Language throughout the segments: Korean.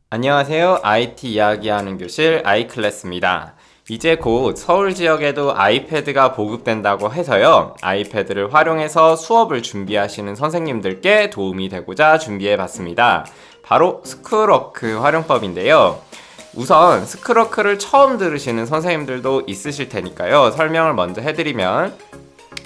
안녕하세요. IT 이야기하는 교실 아이클래스입니다. 이제 곧 서울 지역에도 아이패드가 보급된다고 해서요. 아이패드를 활용해서 수업을 준비하시는 선생님들께 도움이 되고자 준비해 봤습니다. 바로 스크루워크 활용법인데요. 우선 스크루워크를 처음 들으시는 선생님들도 있으실 테니까요. 설명을 먼저 해드리면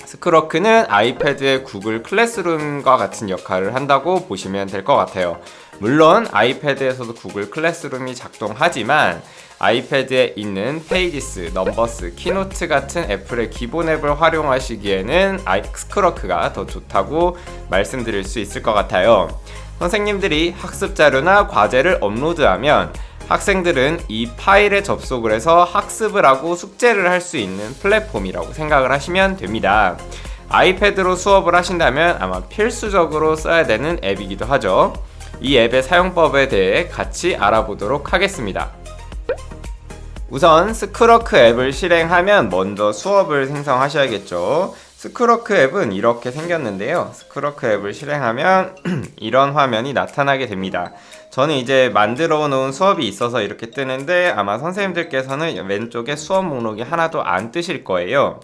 스크루워크는 아이패드의 구글 클래스룸과 같은 역할을 한다고 보시면 될 것 같아요. 물론 아이패드에서도 구글 클래스룸이 작동하지만 아이패드에 있는 페이지스, 넘버스, 키노트 같은 애플의 기본 앱을 활용하시기에는 스크루워크가 더 좋다고 말씀드릴 수 있을 것 같아요. 선생님들이 학습 자료나 과제를 업로드하면 학생들은 이 파일에 접속을 해서 학습을 하고 숙제를 할 수 있는 플랫폼이라고 생각을 하시면 됩니다. 아이패드로 수업을 하신다면 아마 필수적으로 써야 되는 앱이기도 하죠. 이 앱의 사용법에 대해 같이 알아보도록 하겠습니다. 우선 스크루워크 앱을 실행하면 먼저 수업을 생성하셔야겠죠. 스크루워크 앱은 이렇게 생겼는데요. 스크루워크 앱을 실행하면 이런 화면이 나타나게 됩니다. 저는 이제 만들어 놓은 수업이 있어서 이렇게 뜨는데 아마 선생님들께서는 왼쪽에 수업 목록이 하나도 안 뜨실 거예요.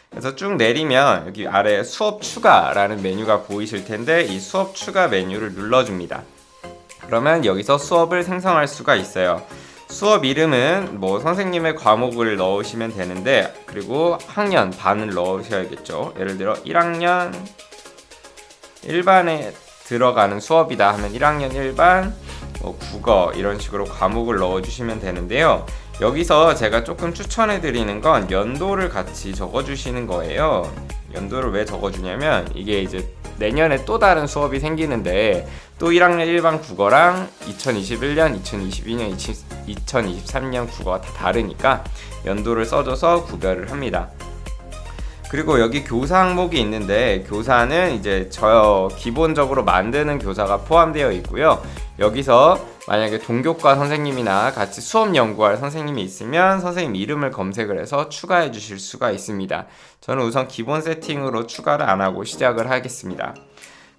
그래서 쭉 내리면 여기 아래에 수업 추가라는 메뉴가 보이실 텐데 이 수업 추가 메뉴를 눌러줍니다. 그러면 여기서 수업을 생성할 수가 있어요. 수업 이름은 선생님의 과목을 넣으시면 되는데, 그리고 학년 반을 넣으셔야겠죠. 예를 들어 1학년 1반에 들어가는 수업이다 하면 1학년 1반 국어 이런 식으로 과목을 넣어주시면 되는데요. 여기서 제가 조금 추천해 드리는 건 연도를 같이 적어주시는 거예요. 연도를 왜 적어주냐면 이게 이제 내년에 또 다른 수업이 생기는데 또 1학년 1반 국어랑 2021년, 2022년, 2023년 국어가 다 다르니까 연도를 써줘서 구별을 합니다. 그리고 여기 교사 항목이 있는데 교사는 이제 기본적으로 만드는 교사가 포함되어 있고요. 여기서 만약에 동교과 선생님이나 같이 수업 연구할 선생님이 있으면 선생님 이름을 검색을 해서 추가해 주실 수가 있습니다. 저는 우선 기본 세팅으로 추가를 안 하고 시작을 하겠습니다.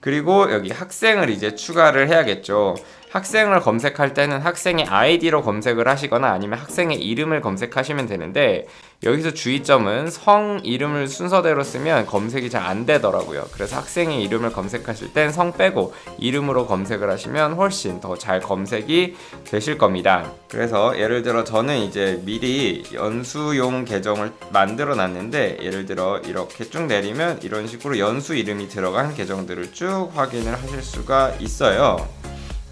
그리고 여기 학생을 이제 추가를 해야겠죠. 학생을 검색할 때는 학생의 아이디로 검색을 하시거나 아니면 학생의 이름을 검색하시면 되는데, 여기서 주의점은 성 이름을 순서대로 쓰면 검색이 잘 안 되더라고요. 그래서 학생의 이름을 검색하실 땐 성 빼고 이름으로 검색을 하시면 훨씬 더 잘 검색이 되실 겁니다. 그래서 예를 들어 저는 이제 미리 연수용 계정을 만들어 놨는데, 예를 들어 이렇게 쭉 내리면 이런 식으로 연수 이름이 들어간 계정들을 쭉 확인을 하실 수가 있어요.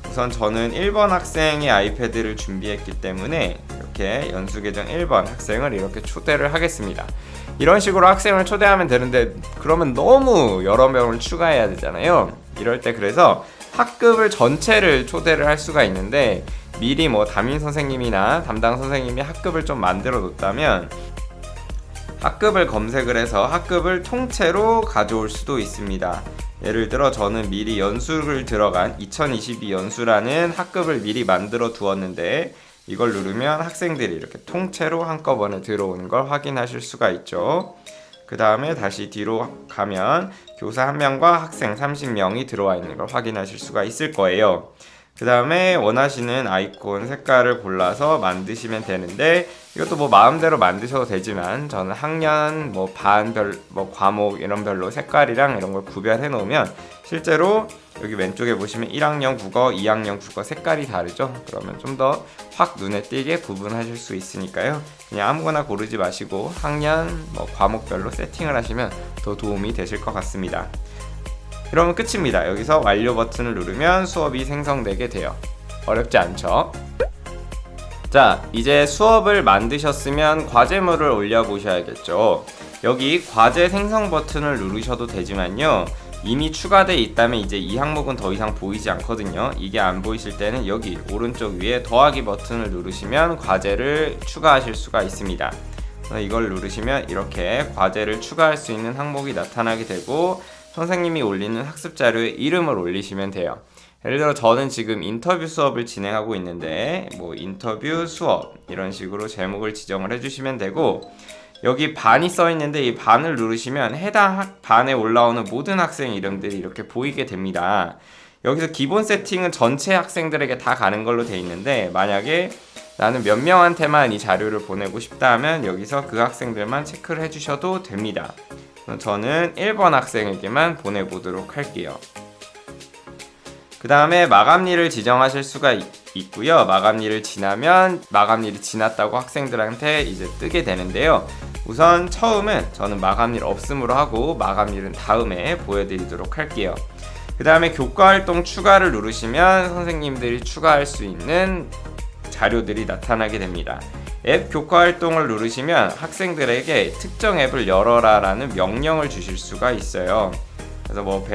우선 저는 1번 학생의 아이패드를 준비했기 때문에 이렇게 연수계정 1번 학생을 이렇게 초대를 하겠습니다. 이런 식으로 학생을 초대하면 되는데 그러면 너무 여러 명을 추가해야 되잖아요. 이럴 때 그래서 학급을 전체를 초대를 할 수가 있는데, 미리 담임 선생님이나 담당 선생님이 학급을 좀 만들어 놓다면 학급을 검색을 해서 학급을 통째로 가져올 수도 있습니다. 예를 들어 저는 미리 연수를 들어간 2022 연수라는 학급을 미리 만들어 두었는데, 이걸 누르면 학생들이 이렇게 통째로 한꺼번에 들어오는 걸 확인하실 수가 있죠. 그 다음에 다시 뒤로 가면 교사 1명과 학생 30명이 들어와 있는 걸 확인하실 수가 있을 거예요. 그 다음에 원하시는 아이콘 색깔을 골라서 만드시면 되는데, 이것도 마음대로 만드셔도 되지만 저는 학년, 반별, 과목 이런 별로 색깔이랑 이런 걸 구별해 놓으면 실제로 여기 왼쪽에 보시면 1학년 국어, 2학년 국어 색깔이 다르죠. 그러면 좀 더 확 눈에 띄게 구분하실 수 있으니까요. 그냥 아무거나 고르지 마시고 학년, 과목별로 세팅을 하시면 더 도움이 되실 것 같습니다. 그러면 끝입니다. 여기서 완료 버튼을 누르면 수업이 생성되게 돼요. 어렵지 않죠? 자, 이제 수업을 만드셨으면 과제물을 올려보셔야겠죠. 여기 과제 생성 버튼을 누르셔도 되지만요, 이미 추가되어 있다면 이제 이 항목은 더 이상 보이지 않거든요. 이게 안 보이실 때는 여기 오른쪽 위에 더하기 버튼을 누르시면 과제를 추가하실 수가 있습니다. 이걸 누르시면 이렇게 과제를 추가할 수 있는 항목이 나타나게 되고, 선생님이 올리는 학습 자료에 이름을 올리시면 돼요. 예를 들어 저는 지금 인터뷰 수업을 진행하고 있는데 인터뷰 수업 이런 식으로 제목을 지정을 해주시면 되고, 여기 반이 써 있는데 이 반을 누르시면 해당 반에 올라오는 모든 학생 이름들이 이렇게 보이게 됩니다. 여기서 기본 세팅은 전체 학생들에게 다 가는 걸로 돼 있는데, 만약에 나는 몇 명한테만 이 자료를 보내고 싶다 하면 여기서 그 학생들만 체크를 해주셔도 됩니다. 저는 1번 학생에게만 보내보도록 할게요. 그 다음에 마감일을 지정하실 수가 있고요. 마감일을 지나면 마감일이 지났다고 학생들한테 이제 뜨게 되는데요. 우선 처음은 저는 마감일 없음으로 하고 마감일은 다음에 보여드리도록 할게요. 그 다음에 교과활동 추가를 누르시면 선생님들이 추가할 수 있는 자료들이 나타나게 됩니다. 앱 교과활동을 누르시면 학생들에게 특정 앱을 열어라 라는 명령을 주실 수가 있어요. 그래서 뭐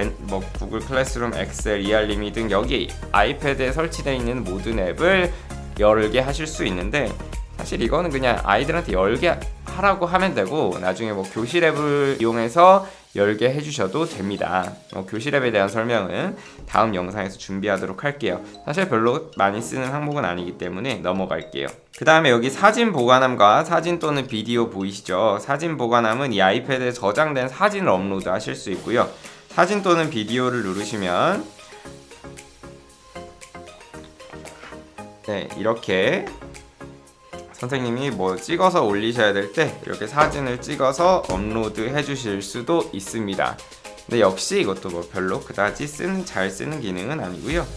구글 클래스룸, 엑셀, 이알림이 등 여기 아이패드에 설치되어 있는 모든 앱을 열게 하실 수 있는데, 사실 이거는 그냥 아이들한테 열게 하라고 하면 되고 나중에 뭐 교실 앱을 이용해서 열게 해주셔도 됩니다. 교실 앱에 대한 설명은 다음 영상에서 준비하도록 할게요. 사실 별로 많이 쓰는 항목은 아니기 때문에 넘어갈게요. 그 다음에 여기 사진 보관함과 사진 또는 비디오 보이시죠? 사진 보관함은 이 아이패드에 저장된 사진을 업로드 하실 수 있고요. 사진 또는 비디오를 누르시면 네, 이렇게 선생님이 뭐 찍어서 올리셔야 될 때 이렇게 사진을 찍어서 업로드 해 주실 수도 있습니다. 근데 역시 이것도 뭐 별로 그다지 잘 쓰는 기능은 아니고요.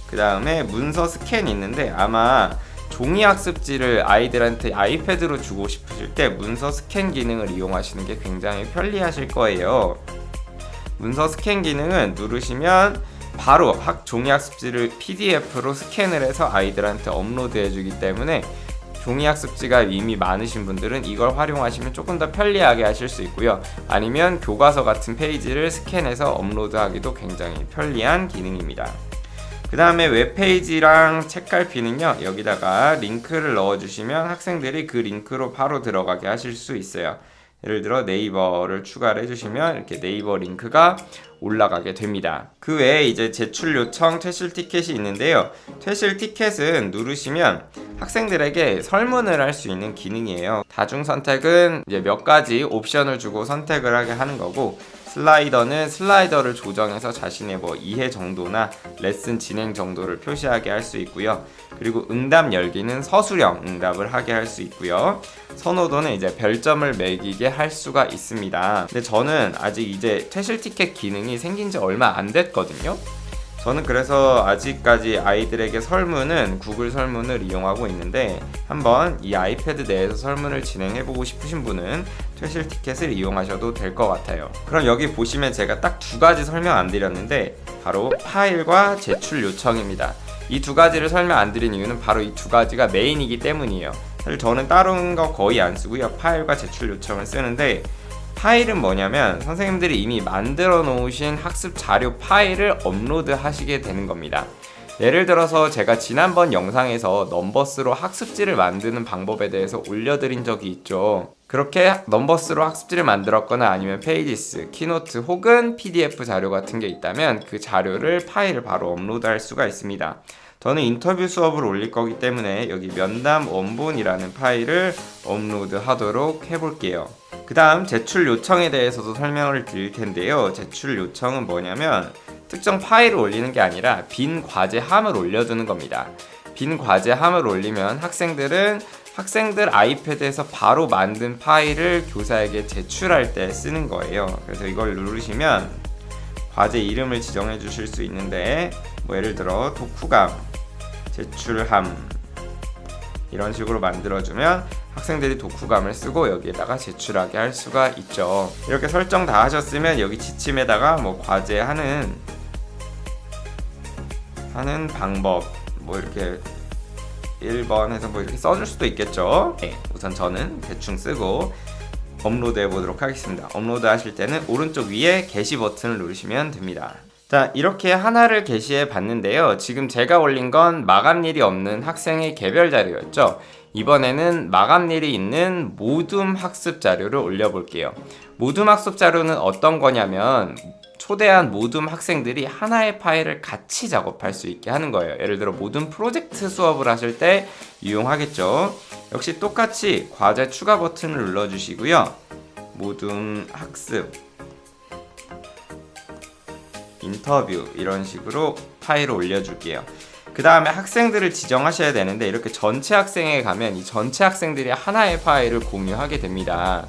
그 다음에 문서 스캔이 있는데, 아마 종이 학습지를 아이들한테 아이패드로 주고 싶으실 때 문서 스캔 기능을 이용하시는 게 굉장히 편리하실 거예요. 문서 스캔 기능은 누르시면 바로 종이 학습지를 PDF로 스캔을 해서 아이들한테 업로드 해주기 때문에 종이 학습지가 이미 많으신 분들은 이걸 활용하시면 조금 더 편리하게 하실 수 있고요. 아니면 교과서 같은 페이지를 스캔해서 업로드하기도 굉장히 편리한 기능입니다. 그 다음에 웹페이지랑 책갈피는요, 여기다가 링크를 넣어주시면 학생들이 그 링크로 바로 들어가게 하실 수 있어요. 예를 들어 네이버를 추가를 해주시면 이렇게 네이버 링크가 올라가게 됩니다. 그 외에 이제 제출 요청 퇴실 티켓이 있는데요. 퇴실 티켓은 누르시면 학생들에게 설문을 할 수 있는 기능이에요. 다중 선택은 이제 몇 가지 옵션을 주고 선택을 하게 하는 거고, 슬라이더는 슬라이더를 조정해서 자신의 뭐 이해 정도나 레슨 진행 정도를 표시하게 할 수 있고요. 그리고 응답 열기는 서술형 응답을 하게 할 수 있고요. 선호도는 이제 별점을 매기게 할 수가 있습니다. 근데 저는 아직 이제 퇴실 티켓 기능이 생긴 지 얼마 안 됐거든요. 저는 그래서 아직까지 아이들에게 설문은 구글 설문을 이용하고 있는데, 한번 이 아이패드 내에서 설문을 진행해보고 싶으신 분은 퇴실 티켓을 이용하셔도 될 것 같아요. 그럼 여기 보시면 제가 딱 두 가지 설명 안 드렸는데, 바로 파일과 제출 요청입니다. 이 두 가지를 설명 안 드린 이유는 바로 이 두 가지가 메인이기 때문이에요. 사실 저는 다른 거 거의 안 쓰고요. 파일과 제출 요청을 쓰는데, 파일은 뭐냐면 선생님들이 이미 만들어 놓으신 학습 자료 파일을 업로드 하시게 되는 겁니다. 예를 들어서 제가 지난번 영상에서 넘버스로 학습지를 만드는 방법에 대해서 올려드린 적이 있죠. 그렇게 넘버스로 학습지를 만들었거나 아니면 페이지스, 키노트 혹은 PDF 자료 같은 게 있다면 그 자료를 파일을 바로 업로드할 수가 있습니다. 저는 인터뷰 수업을 올릴 거기 때문에 여기 면담 원본이라는 파일을 업로드 하도록 해볼게요. 그 다음 제출 요청에 대해서도 설명을 드릴 텐데요. 제출 요청은 뭐냐면 특정 파일을 올리는 게 아니라 빈 과제함을 올려두는 겁니다. 빈 과제함을 올리면 학생들 아이패드에서 바로 만든 파일을 교사에게 제출할 때 쓰는 거예요. 그래서 이걸 누르시면 과제 이름을 지정해 주실 수 있는데, 뭐 예를 들어 독후감, 제출함 이런 식으로 만들어주면 학생들이 독후감을 쓰고 여기에다가 제출하게 할 수가 있죠. 이렇게 설정 다 하셨으면 여기 지침에다가 뭐 과제하는 방법 뭐 이렇게 1번 해서 뭐 이렇게 써줄 수도 있겠죠. 네, 우선 저는 대충 쓰고 업로드 해보도록 하겠습니다. 업로드 하실 때는 오른쪽 위에 게시 버튼을 누르시면 됩니다. 자, 이렇게 하나를 게시해 봤는데요. 지금 제가 올린 건 마감일이 없는 학생의 개별 자료였죠. 이번에는 마감일이 있는 모둠 학습 자료를 올려볼게요. 모둠 학습 자료는 어떤 거냐면 초대한 모둠 학생들이 하나의 파일을 같이 작업할 수 있게 하는 거예요. 예를 들어 모둠 프로젝트 수업을 하실 때 유용하겠죠. 역시 똑같이 과제 추가 버튼을 눌러주시고요. 모둠 학습 인터뷰 이런 식으로 파일을 올려줄게요. 그 다음에 학생들을 지정하셔야 되는데 이렇게 전체 학생에 가면 이 전체 학생들이 하나의 파일을 공유하게 됩니다.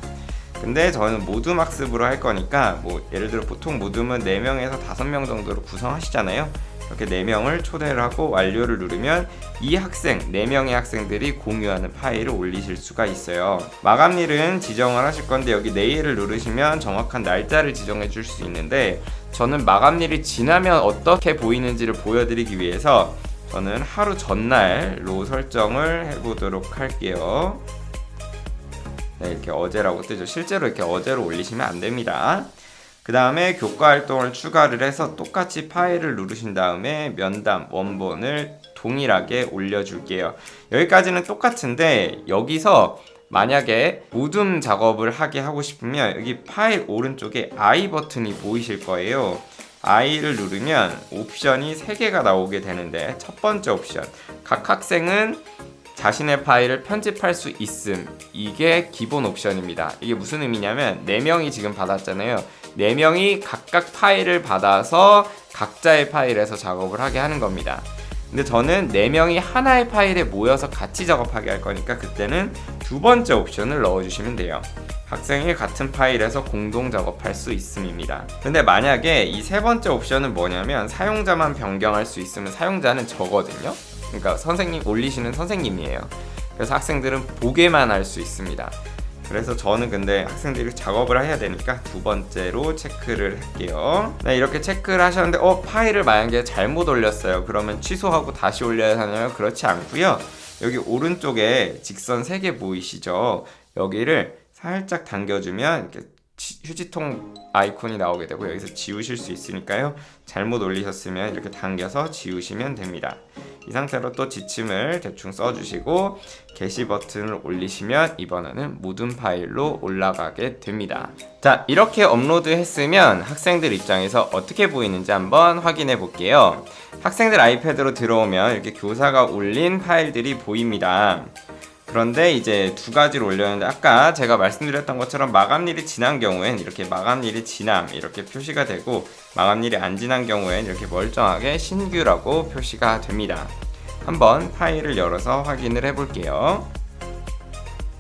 근데 저는 모둠 학습으로 할 거니까 뭐 예를 들어 보통 모둠은 4명에서 5명 정도로 구성하시잖아요. 이렇게 4명을 초대를 하고 완료를 누르면 이 학생 4명의 학생들이 공유하는 파일을 올리실 수가 있어요. 마감일은 지정을 하실 건데 여기 내일을 누르시면 정확한 날짜를 지정해 줄 수 있는데 저는 마감일이 지나면 어떻게 보이는지를 보여드리기 위해서 저는 하루 전날로 설정을 해보도록 할게요. 네, 이렇게 어제라고 뜨죠. 실제로 이렇게 어제로 올리시면 안 됩니다. 그 다음에 교과 활동을 추가를 해서 똑같이 파일을 누르신 다음에 면담 원본을 동일하게 올려줄게요. 여기까지는 똑같은데 여기서 만약에 모둠 작업을 하게 하고 싶으면 여기 파일 오른쪽에 I 버튼이 보이실 거예요. I를 누르면 옵션이 3개가 나오게 되는데 첫 번째 옵션, 각 학생은 자신의 파일을 편집할 수 있음. 이게 기본 옵션입니다. 이게 무슨 의미냐면 4명이 지금 받았잖아요. 4명이 각각 파일을 받아서 각자의 파일에서 작업을 하게 하는 겁니다. 근데 저는 4명이 하나의 파일에 모여서 같이 작업하게 할 거니까 그때는 두 번째 옵션을 넣어주시면 돼요. 학생이 같은 파일에서 공동 작업할 수 있음입니다. 근데 만약에 이 세 번째 옵션은 뭐냐면 사용자만 변경할 수 있으면 사용자는 저거든요. 그러니까 선생님 올리시는 선생님이에요. 그래서 학생들은 보게만 할 수 있습니다. 그래서 저는 근데 학생들이 작업을 해야 되니까 두 번째로 체크를 할게요. 네, 이렇게 체크를 하셨는데 파일을 만약에 잘못 올렸어요. 그러면 취소하고 다시 올려야 하나요? 그렇지 않고요. 여기 오른쪽에 직선 3개 보이시죠? 여기를 살짝 당겨주면 이렇게 휴지통 아이콘이 나오게 되고 여기서 지우실 수 있으니까요. 잘못 올리셨으면 이렇게 당겨서 지우시면 됩니다. 이 상태로 또 지침을 대충 써주시고 게시 버튼을 올리시면 이번에는 모든 파일로 올라가게 됩니다. 자, 이렇게 업로드 했으면 학생들 입장에서 어떻게 보이는지 한번 확인해 볼게요. 학생들 아이패드로 들어오면 이렇게 교사가 올린 파일들이 보입니다. 그런데 이제 두 가지를 올렸는데 아까 제가 말씀드렸던 것처럼 마감일이 지난 경우엔 이렇게 마감일이 지남 이렇게 표시가 되고 마감일이 안 지난 경우엔 이렇게 멀쩡하게 신규라고 표시가 됩니다. 한번 파일을 열어서 확인을 해볼게요.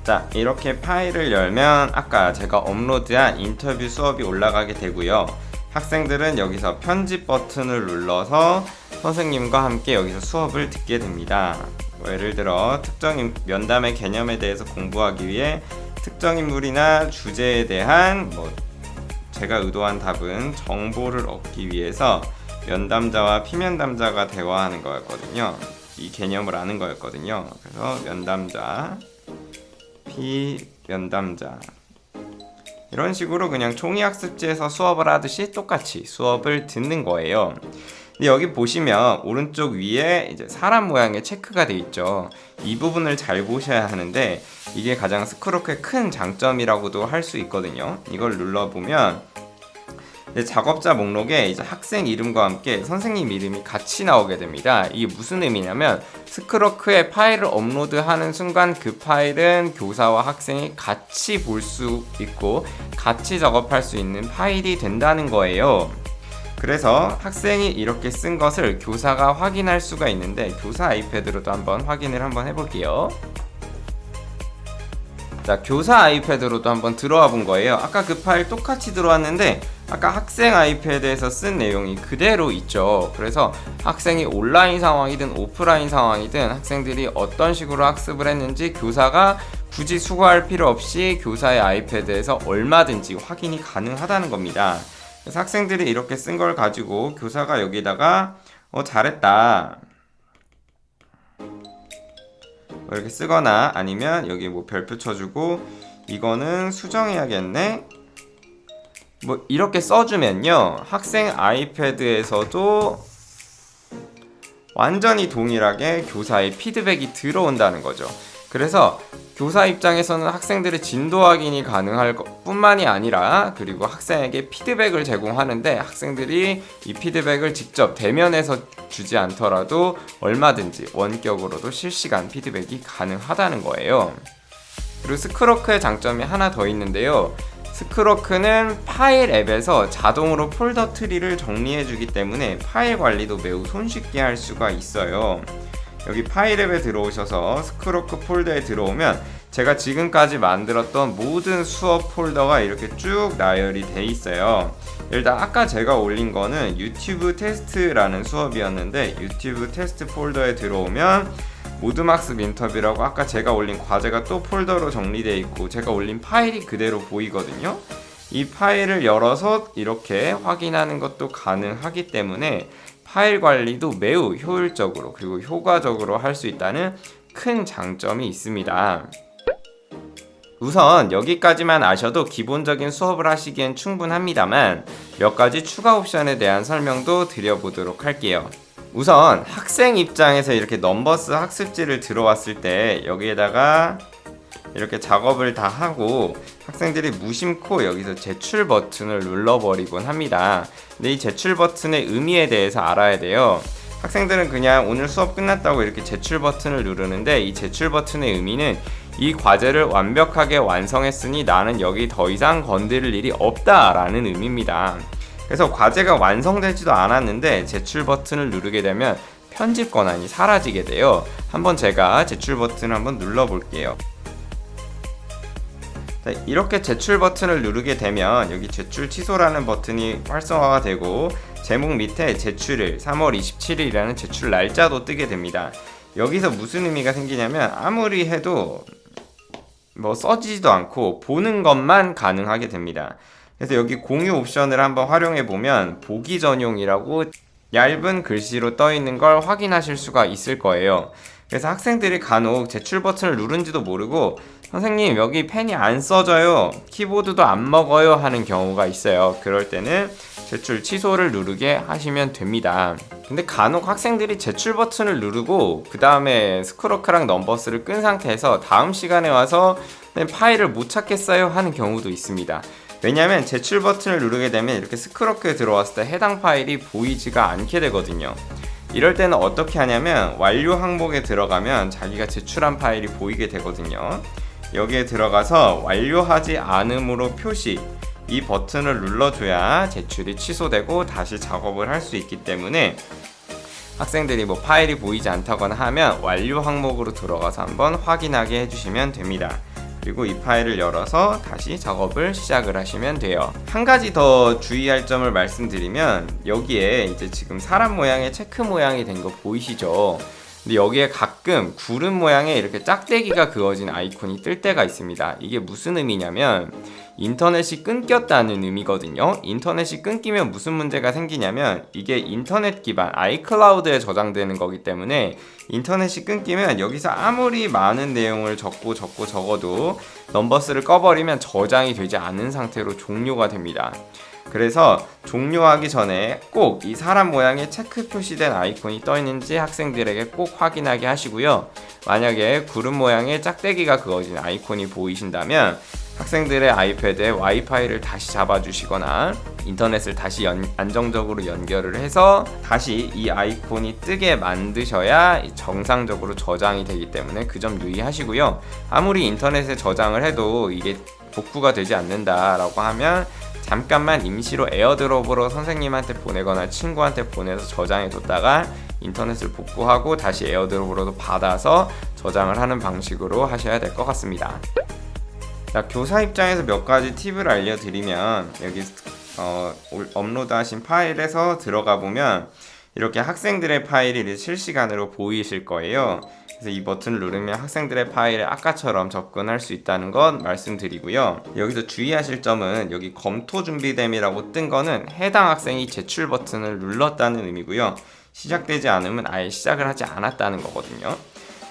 자, 이렇게 파일을 열면 아까 제가 업로드한 인터뷰 수업이 올라가게 되고요. 학생들은 여기서 편집 버튼을 눌러서 선생님과 함께 여기서 수업을 듣게 됩니다. 예를 들어 특정 면담의 개념에 대해서 공부하기 위해 특정 인물이나 주제에 대한 제가 의도한 답은 정보를 얻기 위해서 면담자와 피면담자가 대화하는 거였거든요. 이 개념을 아는 거였거든요. 그래서 면담자, 피면담자 이런 식으로 그냥 종이학습지에서 수업을 하듯이 똑같이 수업을 듣는 거예요. 근데 여기 보시면 오른쪽 위에 이제 사람 모양의 체크가 돼 있죠. 이 부분을 잘 보셔야 하는데 이게 가장 스크로크의 큰 장점이라고도 할 수 있거든요. 이걸 눌러보면 작업자 목록에 이제 학생 이름과 함께 선생님 이름이 같이 나오게 됩니다. 이게 무슨 의미냐면 스크로크에 파일을 업로드하는 순간 그 파일은 교사와 학생이 같이 볼 수 있고 같이 작업할 수 있는 파일이 된다는 거예요. 그래서 학생이 이렇게 쓴 것을 교사가 확인할 수가 있는데 교사 아이패드로도 한번 확인을 해볼게요. 자, 교사 아이패드로도 한번 들어와 본 거예요. 아까 그 파일 똑같이 들어왔는데 아까 학생 아이패드에서 쓴 내용이 그대로 있죠. 그래서 학생이 온라인 상황이든 오프라인 상황이든 학생들이 어떤 식으로 학습을 했는지 교사가 굳이 수고할 필요 없이 교사의 아이패드에서 얼마든지 확인이 가능하다는 겁니다. 그래서 학생들이 이렇게 쓴 걸 가지고 교사가 여기다가 잘했다 이렇게 쓰거나 아니면 여기 별표 쳐주고 이거는 수정해야겠네 이렇게 써주면요 학생 아이패드에서도 완전히 동일하게 교사의 피드백이 들어온다는 거죠. 그래서 교사 입장에서는 학생들의 진도 확인이 가능할 뿐만이 아니라 그리고 학생에게 피드백을 제공하는데 학생들이 이 피드백을 직접 대면에서 주지 않더라도 얼마든지 원격으로도 실시간 피드백이 가능하다는 거예요. 그리고 스크로크의 장점이 하나 더 있는데요. 스크로크는 파일 앱에서 자동으로 폴더 트리를 정리해주기 때문에 파일 관리도 매우 손쉽게 할 수가 있어요. 여기 파일 앱에 들어오셔서 스크로크 폴더에 들어오면 제가 지금까지 만들었던 모든 수업 폴더가 이렇게 쭉 나열이 돼 있어요. 일단 아까 제가 올린 거는 유튜브 테스트라는 수업이었는데 유튜브 테스트 폴더에 들어오면 모두학습 인터뷰라고 아까 제가 올린 과제가 또 폴더로 정리되어 있고 제가 올린 파일이 그대로 보이거든요. 이 파일을 열어서 이렇게 확인하는 것도 가능하기 때문에 파일 관리도 매우 효율적으로 그리고 효과적으로 할 수 있다는 큰 장점이 있습니다. 우선 여기까지만 아셔도 기본적인 수업을 하시기엔 충분합니다만 몇 가지 추가 옵션에 대한 설명도 드려보도록 할게요. 우선 학생 입장에서 이렇게 넘버스 학습지를 들어왔을 때 여기에다가 이렇게 작업을 다 하고 학생들이 무심코 여기서 제출 버튼을 눌러버리곤 합니다. 근데 이 제출 버튼의 의미에 대해서 알아야 돼요. 학생들은 그냥 오늘 수업 끝났다고 이렇게 제출 버튼을 누르는데 이 제출 버튼의 의미는 이 과제를 완벽하게 완성했으니 나는 여기 더 이상 건드릴 일이 없다라는 의미입니다. 그래서 과제가 완성되지도 않았는데 제출 버튼을 누르게 되면 편집 권한이 사라지게 돼요. 한번 제가 제출 버튼을 한번 눌러볼게요. 이렇게 제출 버튼을 누르게 되면 여기 제출 취소라는 버튼이 활성화가 되고 제목 밑에 제출일 3월 27일이라는 제출 날짜도 뜨게 됩니다. 여기서 무슨 의미가 생기냐면 아무리 해도 써지지도 않고 보는 것만 가능하게 됩니다. 그래서 여기 공유 옵션을 한번 활용해 보면 보기 전용이라고 얇은 글씨로 떠 있는 걸 확인하실 수가 있을 거예요. 그래서 학생들이 간혹 제출 버튼을 누른지도 모르고 선생님 여기 펜이 안 써져요, 키보드도 안 먹어요 하는 경우가 있어요. 그럴 때는 제출 취소를 누르게 하시면 됩니다. 근데 간혹 학생들이 제출 버튼을 누르고 그 다음에 스크로크랑 넘버스를 끈 상태에서 다음 시간에 와서 파일을 못 찾겠어요 하는 경우도 있습니다. 왜냐하면 제출 버튼을 누르게 되면 이렇게 스크로크에 들어왔을 때 해당 파일이 보이지가 않게 되거든요. 이럴 때는 어떻게 하냐면 완료 항목에 들어가면 자기가 제출한 파일이 보이게 되거든요. 여기에 들어가서 완료하지 않음으로 표시, 이 버튼을 눌러줘야 제출이 취소되고 다시 작업을 할 수 있기 때문에 학생들이 파일이 보이지 않다거나 하면 완료 항목으로 들어가서 한번 확인하게 해주시면 됩니다. 그리고 이 파일을 열어서 다시 작업을 시작을 하시면 돼요. 한 가지 더 주의할 점을 말씀드리면 여기에 이제 지금 사람 모양의 체크 모양이 된 거 보이시죠? 근데 여기에 가끔 구름 모양의 이렇게 짝대기가 그어진 아이콘이 뜰 때가 있습니다. 이게 무슨 의미냐면 인터넷이 끊겼다는 의미거든요. 인터넷이 끊기면 무슨 문제가 생기냐면 이게 인터넷 기반 아이클라우드에 저장되는 거기 때문에 인터넷이 끊기면 여기서 아무리 많은 내용을 적어도 넘버스를 꺼버리면 저장이 되지 않은 상태로 종료가 됩니다. 그래서 종료하기 전에 꼭 이 사람 모양의 체크 표시된 아이콘이 떠 있는지 학생들에게 꼭 확인하게 하시고요. 만약에 구름 모양의 짝대기가 그어진 아이콘이 보이신다면 학생들의 아이패드에 와이파이를 다시 잡아주시거나 인터넷을 다시 안정적으로 연결을 해서 다시 이 아이콘이 뜨게 만드셔야 정상적으로 저장이 되기 때문에 그 점 유의하시고요. 아무리 인터넷에 저장을 해도 이게 복구가 되지 않는다라고 하면 잠깐만 임시로 에어드롭으로 선생님한테 보내거나 친구한테 보내서 저장해뒀다가 인터넷을 복구하고 다시 에어드롭으로도 받아서 저장을 하는 방식으로 하셔야 될 것 같습니다. 자, 교사 입장에서 몇 가지 팁을 알려드리면 여기 업로드하신 파일에서 들어가 보면 이렇게 학생들의 파일이 실시간으로 보이실 거예요. 그래서 이 버튼을 누르면 학생들의 파일에 아까처럼 접근할 수 있다는 것 말씀드리고요. 여기서 주의하실 점은 여기 검토 준비됨이라고 뜬 거는 해당 학생이 제출 버튼을 눌렀다는 의미고요. 시작되지 않으면 아예 시작을 하지 않았다는 거거든요.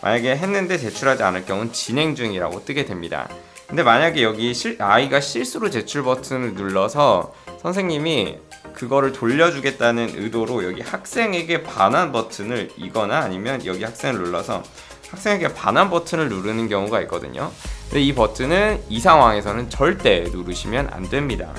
만약에 했는데 제출하지 않을 경우는 진행 중이라고 뜨게 됩니다. 근데 만약에 여기 아이가 실수로 제출 버튼을 눌러서 선생님이 그거를 돌려주겠다는 의도로 여기 학생에게 반환 버튼을 이거나 아니면 여기 학생을 눌러서 학생에게 반환 버튼을 누르는 경우가 있거든요. 근데 이 버튼은 이 상황에서는 절대 누르시면 안 됩니다.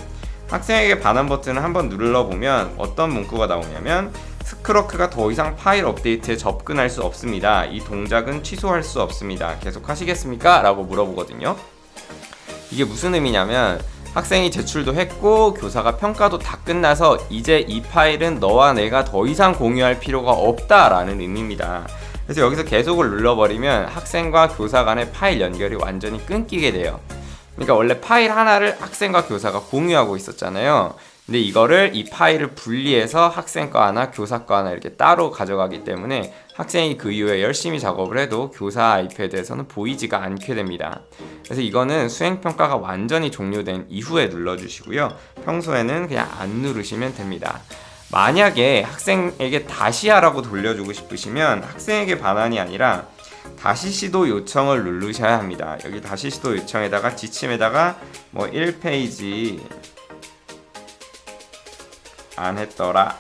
학생에게 반환 버튼을 한번 눌러보면 어떤 문구가 나오냐면 스크로크가 더 이상 파일 업데이트에 접근할 수 없습니다. 이 동작은 취소할 수 없습니다. 계속 하시겠습니까? 라고 물어보거든요. 이게 무슨 의미냐면 학생이 제출도 했고 교사가 평가도 다 끝나서 이제 이 파일은 너와 내가 더 이상 공유할 필요가 없다라는 의미입니다. 그래서 여기서 계속을 눌러버리면 학생과 교사 간의 파일 연결이 완전히 끊기게 돼요. 그러니까 원래 파일 하나를 학생과 교사가 공유하고 있었잖아요. 근데 이거를 이 파일을 분리해서 학생 거 하나, 교사 거 하나 이렇게 따로 가져가기 때문에 학생이 그 이후에 열심히 작업을 해도 교사 아이패드에서는 보이지가 않게 됩니다. 그래서 이거는 수행평가가 완전히 종료된 이후에 눌러주시고요. 평소에는 그냥 안 누르시면 됩니다. 만약에 학생에게 다시 하라고 돌려주고 싶으시면 학생에게 반환이 아니라 다시 시도 요청을 누르셔야 합니다. 여기 다시 시도 요청에다가 지침에다가 뭐 1페이지 안 했더라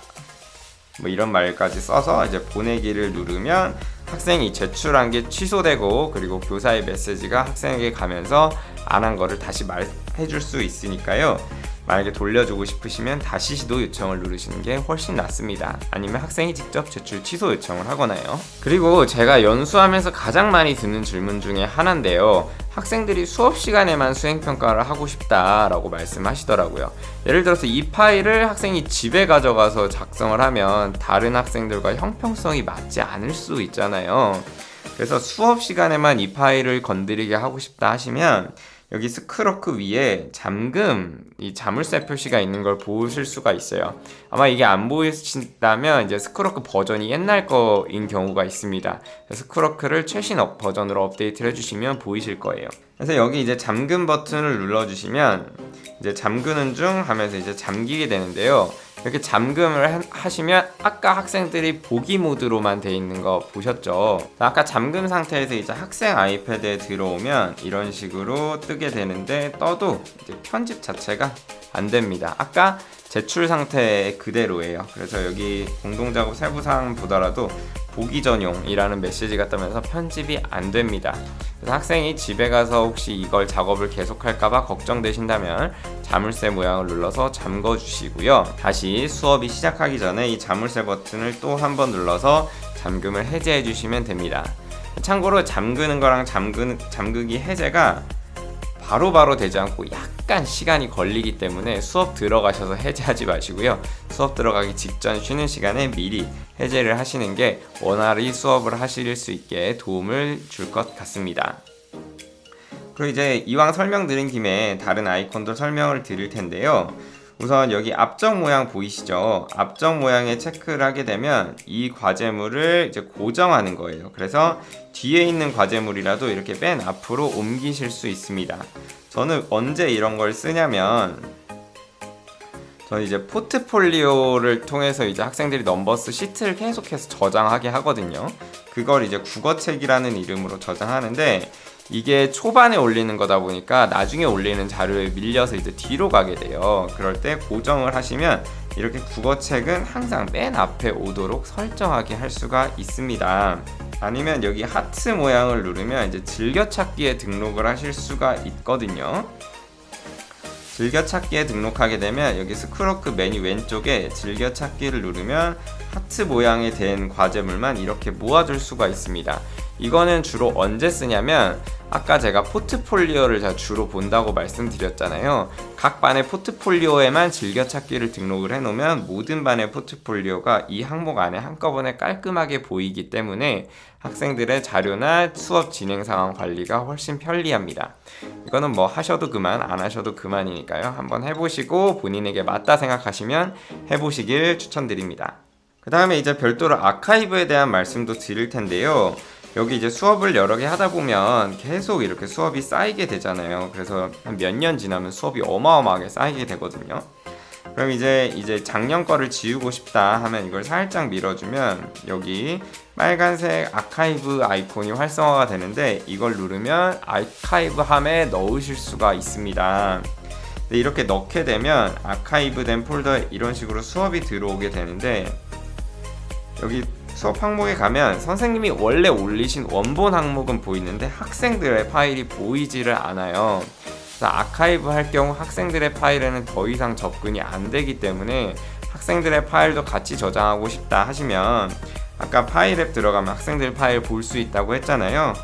뭐 이런 말까지 써서 이제 보내기를 누르면 학생이 제출한 게 취소되고 그리고 교사의 메시지가 학생에게 가면서 안 한 거를 다시 말해줄 수 있으니까요. 만약에 돌려주고 싶으시면 다시 시도 요청을 누르시는 게 훨씬 낫습니다. 아니면 학생이 직접 제출 취소 요청을 하거나요. 그리고 제가 연수하면서 가장 많이 듣는 질문 중에 하나인데요. 학생들이 수업 시간에만 수행평가를 하고 싶다라고 말씀하시더라고요. 예를 들어서 이 파일을 학생이 집에 가져가서 작성을 하면 다른 학생들과 형평성이 맞지 않을 수 있잖아요. 그래서 수업 시간에만 이 파일을 건드리게 하고 싶다 하시면 여기 스크로크 위에 잠금, 이 자물쇠 표시가 있는 걸 보실 수가 있어요. 아마 이게 안 보이신다면 이제 스크로크 버전이 옛날 거인 경우가 있습니다. 스크로크를 최신 버전으로 업데이트를 해주시면 보이실 거예요. 그래서 여기 이제 잠금 버튼을 눌러주시면 이제 잠그는 중 하면서 이제 잠기게 되는데요. 이렇게 잠금을 하시면 아까 학생들이 보기 모드로만 돼 있는 거 보셨죠? 아까 잠금 상태에서 이제 학생 아이패드에 들어오면 이런 식으로 뜨게 되는데 떠도 이제 편집 자체가 안 됩니다. 아까 제출 상태 그대로예요. 그래서 여기 공동작업 세부사항 보더라도 보기 전용이라는 메시지가 뜨면서 편집이 안 됩니다. 그래서 학생이 집에 가서 혹시 이걸 작업을 계속할까봐 걱정되신다면 자물쇠 모양을 눌러서 잠궈 주시고요. 다시 수업이 시작하기 전에 이 자물쇠 버튼을 또 한 번 눌러서 잠금을 해제해 주시면 됩니다. 참고로 잠그는 거랑 잠그기 해제가 바로바로 되지 않고 약간 시간이 걸리기 때문에 수업 들어가셔서 해제하지 마시고요. 수업 들어가기 직전 쉬는 시간에 미리 해제를 하시는 게 원활히 수업을 하실 수 있게 도움을 줄 것 같습니다. 그리고 이제 이왕 설명드린 김에 다른 아이콘도 설명을 드릴 텐데요. 우선 여기 앞쪽 모양 보이시죠? 앞쪽 모양에 체크를 하게 되면 이 과제물을 이제 고정하는 거예요. 그래서 뒤에 있는 과제물이라도 이렇게 맨 앞으로 옮기실 수 있습니다. 저는 언제 이런 걸 쓰냐면 저는 이제 포트폴리오를 통해서 이제 학생들이 넘버스 시트를 계속해서 저장하게 하거든요. 그걸 이제 국어책이라는 이름으로 저장하는데 이게 초반에 올리는 거다 보니까 나중에 올리는 자료에 밀려서 이제 뒤로 가게 돼요. 그럴 때 고정을 하시면 이렇게 국어책은 항상 맨 앞에 오도록 설정하게 할 수가 있습니다. 아니면 여기 하트 모양을 누르면 이제 즐겨찾기에 등록을 하실 수가 있거든요. 즐겨찾기에 등록하게 되면 여기 스크로크 메뉴 왼쪽에 즐겨찾기를 누르면 하트 모양이 된 과제물만 이렇게 모아줄 수가 있습니다. 이거는 주로 언제 쓰냐면 아까 제가 포트폴리오를 주로 본다고 말씀드렸잖아요. 각 반의 포트폴리오에만 즐겨찾기를 등록을 해놓으면 모든 반의 포트폴리오가 이 항목 안에 한꺼번에 깔끔하게 보이기 때문에 학생들의 자료나 수업 진행 상황 관리가 훨씬 편리합니다. 이거는 뭐 하셔도 그만 안 하셔도 그만이니까요. 한번 해보시고 본인에게 맞다 생각하시면 해보시길 추천드립니다. 그 다음에 이제 별도로 아카이브에 대한 말씀도 드릴 텐데요. 여기 이제 수업을 여러 개 하다 보면 계속 이렇게 수업이 쌓이게 되잖아요. 그래서 한 몇 년 지나면 수업이 어마어마하게 쌓이게 되거든요. 그럼 이제 작년 거를 지우고 싶다 하면 이걸 살짝 밀어주면 여기 빨간색 아카이브 아이콘이 활성화가 되는데 이걸 누르면 아카이브 함에 넣으실 수가 있습니다. 이렇게 넣게 되면 아카이브 된 폴더에 이런 식으로 수업이 들어오게 되는데 여기 수업 항목에 가면 선생님이 원래 올리신 원본 항목은 보이는데 학생들의 파일이 보이지를 않아요. 그래서 아카이브 할 경우 학생들의 파일에는 더 이상 접근이 안 되기 때문에 학생들의 파일도 같이 저장하고 싶다 하시면 아까 파일 앱 들어가면 학생들 파일 볼 수 있다고 했잖아요.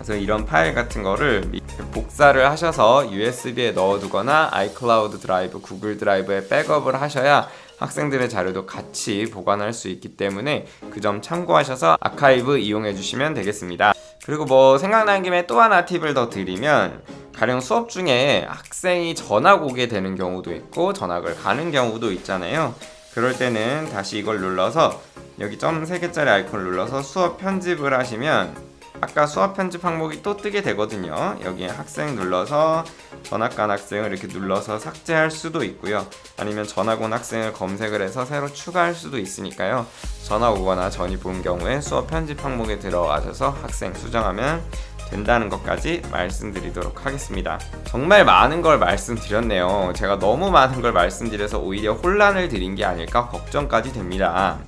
그래서 이런 파일 같은 거를 복사를 하셔서 USB에 넣어두거나 아이클라우드 드라이브, 구글 드라이브에 백업을 하셔야 학생들의 자료도 같이 보관할 수 있기 때문에 그 점 참고하셔서 아카이브 이용해 주시면 되겠습니다. 그리고 뭐 생각나는 김에 또 하나 팁을 더 드리면, 가령 수업 중에 학생이 전학 오게 되는 경우도 있고 전학을 가는 경우도 있잖아요. 그럴 때는 다시 이걸 눌러서 여기 점 3개짜리 아이콘을 눌러서 수업 편집을 하시면 아까 수업 편집 항목이 또 뜨게 되거든요. 여기에 학생 눌러서 전학 간 학생을 이렇게 눌러서 삭제할 수도 있고요. 아니면 전학 온 학생을 검색을 해서 새로 추가할 수도 있으니까요. 전학 오거나 전입 온 경우에 수업 편집 항목에 들어가셔서 학생 수정하면 된다는 것까지 말씀드리도록 하겠습니다. 정말 많은 걸 말씀드렸네요. 제가 너무 많은 걸 말씀드려서 오히려 혼란을 드린 게 아닐까 걱정까지 됩니다.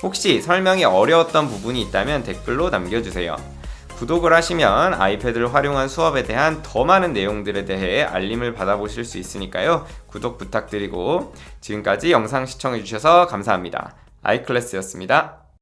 혹시 설명이 어려웠던 부분이 있다면 댓글로 남겨주세요. 구독을 하시면 아이패드를 활용한 수업에 대한 더 많은 내용들에 대해 알림을 받아보실 수 있으니까요. 구독 부탁드리고, 지금까지 영상 시청해주셔서 감사합니다. 아이클래스였습니다.